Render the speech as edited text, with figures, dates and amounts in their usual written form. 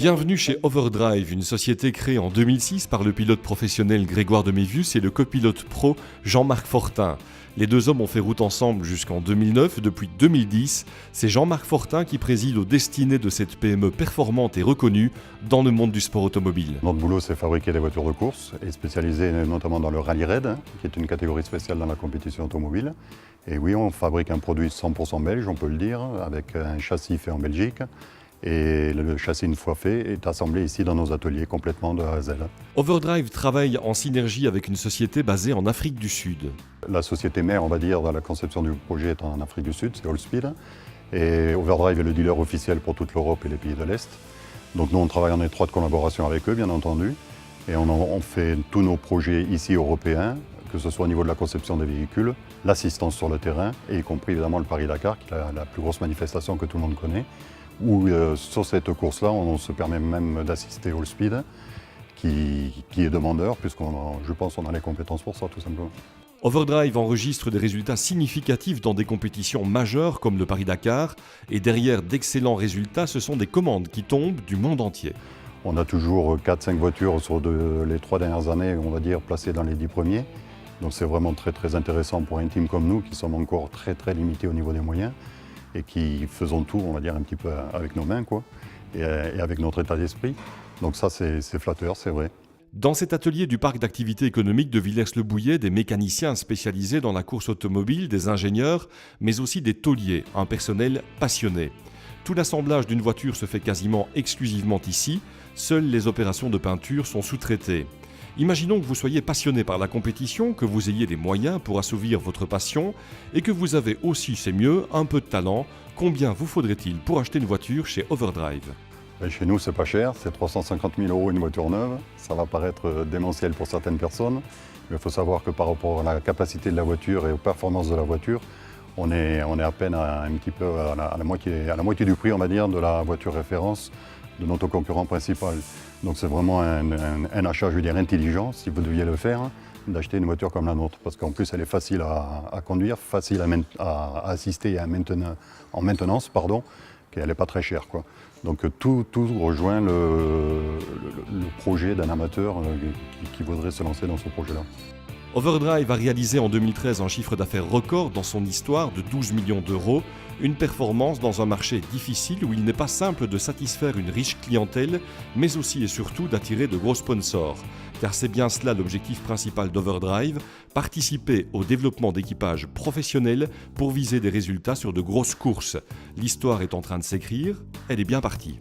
Bienvenue chez Overdrive, une société créée en 2006 par le pilote professionnel Grégoire Demévius et le copilote pro Jean-Marc Fortin. Les deux hommes ont fait route ensemble jusqu'en 2009. Depuis 2010, c'est Jean-Marc Fortin qui préside aux destinées de cette PME performante et reconnue dans le monde du sport automobile. Notre boulot, c'est fabriquer des voitures de course et spécialisé notamment dans le rallye raid, qui est une catégorie spéciale dans la compétition automobile. Et oui, on fabrique un produit 100% belge, on peut le dire, avec un châssis fait en Belgique. Et le châssis, une fois fait, est assemblé ici dans nos ateliers complètement de A à Z. Overdrive travaille en synergie avec une société basée en Afrique du Sud. La société mère, on va dire, dans la conception du projet est en Afrique du Sud, c'est Allspeed. Et Overdrive est le dealer officiel pour toute l'Europe et les pays de l'Est. Donc nous, on travaille en étroite collaboration avec eux, bien entendu. Et on fait tous nos projets ici européens, que ce soit au niveau de la conception des véhicules, l'assistance sur le terrain, et y compris évidemment le Paris-Dakar, qui est la plus grosse manifestation que tout le monde connaît. Où sur cette course-là, on se permet même d'assister Allspeed, qui est demandeur, je pense qu'on a les compétences pour ça, tout simplement. Overdrive enregistre des résultats significatifs dans des compétitions majeures comme le Paris-Dakar, et derrière d'excellents résultats, ce sont des commandes qui tombent du monde entier. On a toujours 4-5 voitures sur les 3 dernières années, on va dire, placées dans les 10 premiers. Donc c'est vraiment très très intéressant pour un team comme nous, qui sommes encore très très limités au niveau des moyens, et qui faisons tout, on va dire, un petit peu avec nos mains, quoi, et avec notre état d'esprit. Donc ça, c'est flatteur, c'est vrai. Dans cet atelier du parc d'activités économiques de Villers-le-Bouillet, des mécaniciens spécialisés dans la course automobile, des ingénieurs, mais aussi des tauliers, un personnel passionné. Tout l'assemblage d'une voiture se fait quasiment exclusivement ici, seules les opérations de peinture sont sous-traitées. Imaginons que vous soyez passionné par la compétition, que vous ayez les moyens pour assouvir votre passion et que vous avez aussi, c'est mieux, un peu de talent. Combien vous faudrait-il pour acheter une voiture chez Overdrive ? Et chez nous, c'est pas cher, c'est 350 000 € une voiture neuve. Ça va paraître démentiel pour certaines personnes, mais il faut savoir que par rapport à la capacité de la voiture et aux performances de la voiture, on est à peine à la moitié du prix, on va dire, de la voiture référence de notre concurrent principal. Donc c'est vraiment un achat, je veux dire, intelligent, si vous deviez le faire, d'acheter une voiture comme la nôtre. Parce qu'en plus, elle est facile à conduire, facile à assister et en maintenance, qu'elle n'est pas très chère, quoi. Donc tout rejoint le projet d'un amateur qui voudrait se lancer dans ce projet-là. Overdrive a réalisé en 2013 un chiffre d'affaires record dans son histoire de 12 millions d'euros, une performance dans un marché difficile où il n'est pas simple de satisfaire une riche clientèle, mais aussi et surtout d'attirer de gros sponsors. Car c'est bien cela l'objectif principal d'Overdrive, participer au développement d'équipages professionnels pour viser des résultats sur de grosses courses. L'histoire est en train de s'écrire, elle est bien partie.